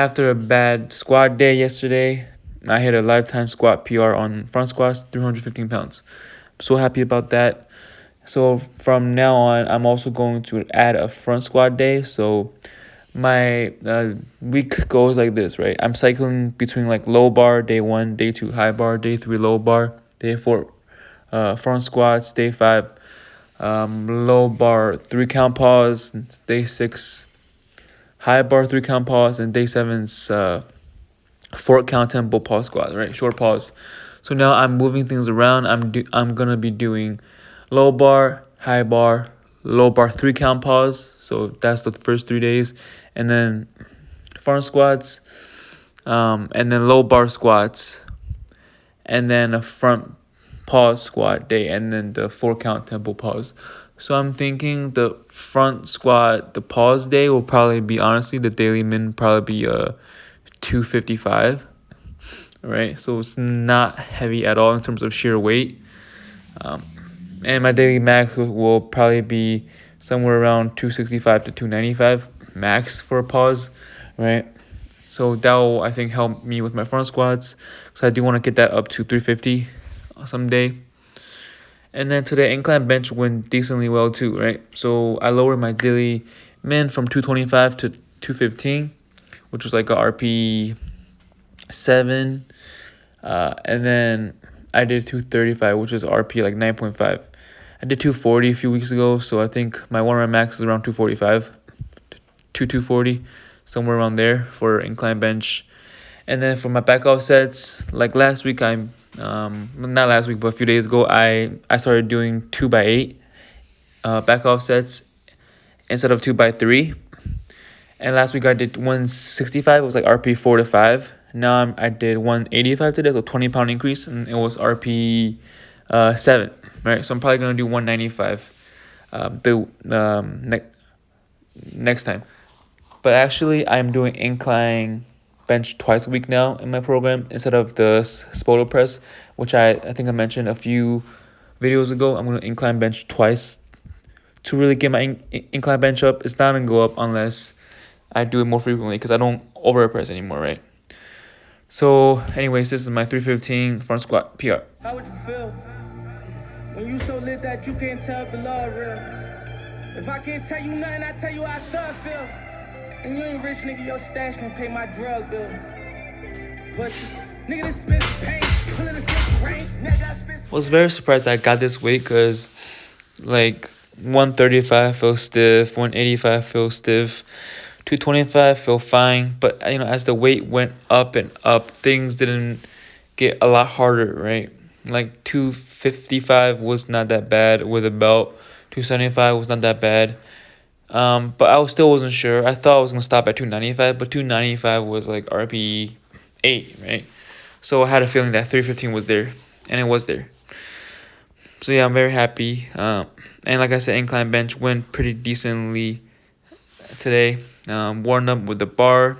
After a bad squat day yesterday, I hit a lifetime squat PR on front squats, 315 pounds. I'm so happy about that. So from now on, I'm also going to add a front squat day. So my week goes like this, right? I'm cycling between like low bar, day 1, day 2, high bar, day 3, low bar, day 4, front squats, day 5, low bar, 3 count pause, day 6, high bar, 3 count pause, and day 7's 4 count tempo pause squat, right? Short pause. So now I'm moving things around. I'm gonna be doing low bar, high bar, low bar, 3 count pause. So that's the first 3 days, and then front squats, and then low bar squats, and then a front pause squat day, and then the 4 count tempo pause. So I'm thinking the front squat, the pause day will probably be, honestly, the daily min probably be 255, right? So it's not heavy at all in terms of sheer weight. And my daily max will probably be somewhere around 265 to 295 max for a pause, right? So that will, I think, help me with my front squats, because I do want to get that up to 350 someday. And then today, incline bench went decently well too, right? So I lowered my daily min from 225 to 215, which was like a RP 7. And then I did 235, which is RP like 9.5. I did 240 a few weeks ago, so I think my 1 rep max is around 245 to 240, somewhere around there for incline bench. And then for my back off sets, like last week, not last week, but a few days ago, I started doing 2x8 back off sets instead of 2x3. And last week I did 165. It was like RP 4 to 5. Now I did 185 today, so 20-pound increase, and it was RP 7. Right, so I'm probably gonna do 195 next time. But actually, I'm doing incline bench twice a week now in my program instead of the Spoto press, which I think I mentioned a few videos ago. I'm gonna incline bench twice to really get my incline bench up. It's not gonna go up unless I do it more frequently, because I don't overpress anymore, right? So anyways, this is my 315 front squat PR. How would you feel when you so lit that you can't tell if the love real? If I can't tell you nothing, I tell you how I thought feel. And you ain't rich, nigga, your stash can pay my drug bill. Pussy, nigga, this spits pain, pulling the snitch range, nigga, I spit. Was very surprised that I got this weight, because like 135 feels stiff, 185 feels stiff, 225 feel fine. But as the weight went up and up, things didn't get a lot harder, right? Like 255 was not that bad with a belt. 275 was not that bad. But I still wasn't sure. I thought I was gonna stop at 295, but 295 was like RP 8, right? So I had a feeling that 315 was there, and it was there. So yeah, I'm very happy. And like I said, incline bench went pretty decently today. Warmed up with the bar,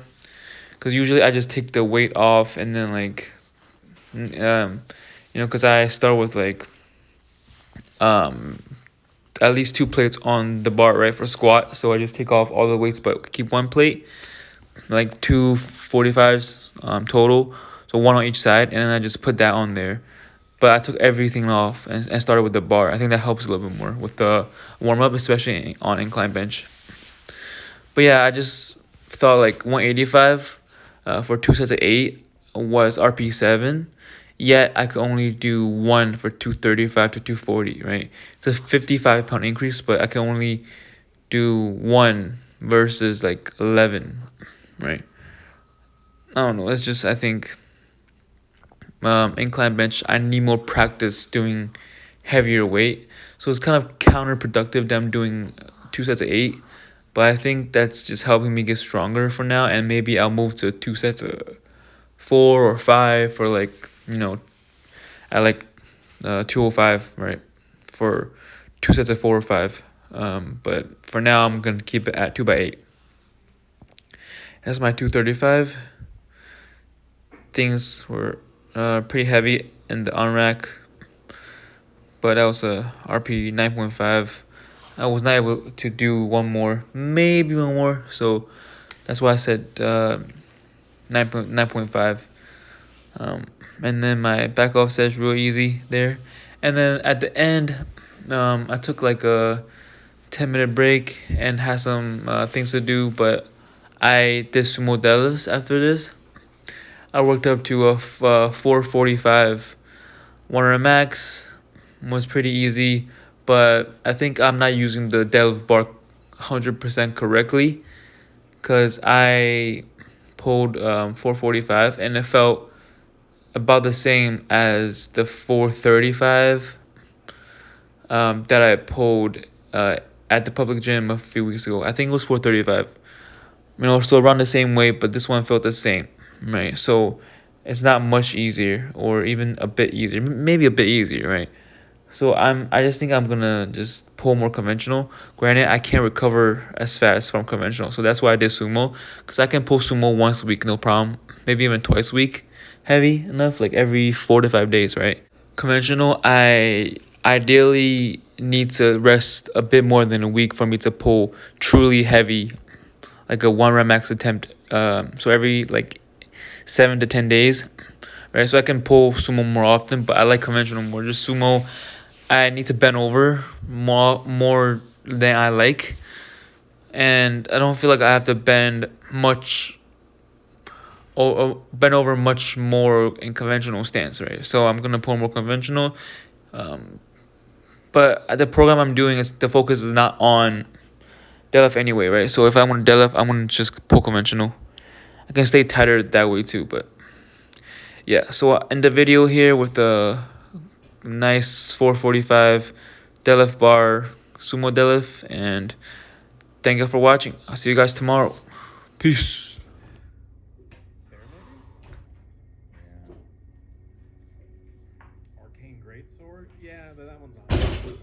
because usually I just take the weight off and then because I start with at least 2 plates on the bar, right, for squat. So I just take off all the weights but keep 1 plate, like 2 45s total, so 1 on each side, and then I just put that on there. But I took everything off and started with the bar. I think that helps a little bit more with the warm-up, especially on incline bench. But yeah, I just thought like 185 for 2 sets of 8 was RP 7. Yet I could only do 1 for 235 to 240, right? It's a 55-pound increase, but I can only do 1 versus like 11, right? I don't know. It's just, I think incline bench, I need more practice doing heavier weight. So it's kind of counterproductive that I'm doing 2 sets of 8. But I think that's just helping me get stronger for now. And maybe I'll move to 2 sets of 4 or 5 for at 205, right? For 2 sets of 4 or 5. But for now, I'm going to keep it at 2x8. That's my 235. Things were pretty heavy in the on rack, but that was a RP 9.5. I was not able to do maybe one more. So that's why I said 9.5. Um, and then my back offset is real easy there. And then at the end, I took like a 10-minute break and had some things to do, but I did sumo deadlifts after this. I worked up to a 445. One rep max was pretty easy, but I think I'm not using the deadlift bar 100% correctly because I pulled 445 and it felt about the same as the 435 that I pulled at the public gym a few weeks ago. I think it was 435. Still around the same weight, but this one felt the same, right? So it's not much easier, or even a bit easier, maybe a bit easier, right? So I just think I'm gonna just pull more conventional. Granted, I can't recover as fast from conventional, so that's why I did sumo, because I can pull sumo once a week, no problem. Maybe even twice a week, heavy enough, like every 4 to 5 days, right? Conventional, I ideally need to rest a bit more than a week for me to pull truly heavy, like a 1 rep max attempt. So every like 7 to 10 days, right? So I can pull sumo more often, but I like conventional more. Just sumo, I need to bend over more than I like, and I don't feel like I have to bend much or bend over much more in conventional stance, right? So I'm gonna pull more conventional. Um, but the program I'm doing is the focus is not on deadlift anyway, right? So if I want to deadlift, I'm gonna just pull conventional. I can stay tighter that way too, but yeah. So I end the video here with a nice 445 deadlift bar sumo deadlift, and thank you for watching. I'll see you guys tomorrow. Peace. There, maybe? Yeah. Arcane Greatsword? Yeah, that one's on.